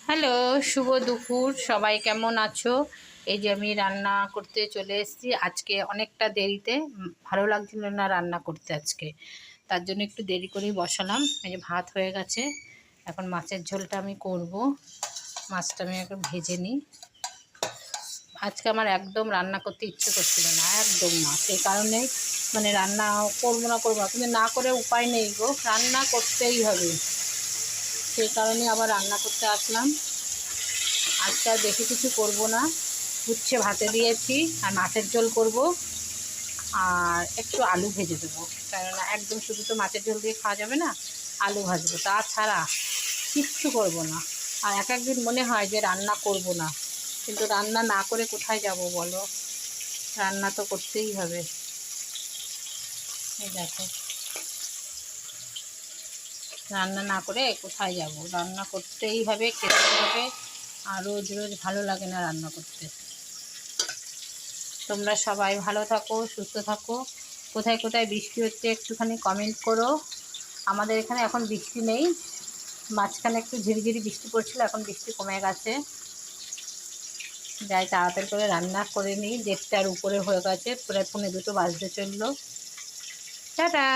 Hello, শুভ দুপুর। সবাই কেমন আছো? এই যে আমি রান্না করতে চলে এসেছি আজকে অনেকটা দেরিতে। ভালো লাগছিল না রান্না করতে আজকে, তার জন্য একটু দেরি করেই বসালাম। এই যে ভাত হয়ে গেছে, এখন মাছের ঝোলটা আমি করব। মাছটা আমি একটু ভেজে নিই। আজকে আমার একদম রান্না করতে ইচ্ছে করছিল না, একদম না। সেই কারণে রান্না করবো না, কিন্তু না করে উপায় নেই গো, রান্না করতেই হবে। সেই কারণে আবার রান্না করতে আসলাম। আজকে আর বেশি কিছু করব না, উচ্ছে ভাতে দিয়েছি আর মাছের ঝোল করব, আর একটু আলু ভেজে দেবো। কেননা একদম শুধু তো মাছের ঝোল দিয়ে খাওয়া যাবে না, আলু ভাজবো, তাছাড়া কিচ্ছু করব না। আর এক একদিন মনে হয় যে রান্না করব না, কিন্তু রান্না না করে কোথায় যাব বলো? রান্না তো করতেই হবে। এই দেখো, রান্না না করে কোথায় যাব? রান্না করতেই হবে, খেতে হবে। আর রোজ রোজ ভালো লাগে না রান্না করতে। তোমরা সবাই ভালো থাকো, সুস্থ থাকো। কোথায় কোথায় বৃষ্টি হচ্ছে একটুখানি কমেন্ট করো। আমাদের এখানে এখন বৃষ্টি নেই, মাঝখানে একটু ঝিরিঝিরি বৃষ্টি পড়ছিল, এখন বৃষ্টি কমে গেছে। যাই তাড়াতাড়ি করে রান্না করে নিই, 1:30টার উপরে হয়ে গেছে, প্রায় 1:45 বাজতে চললো। টাটা।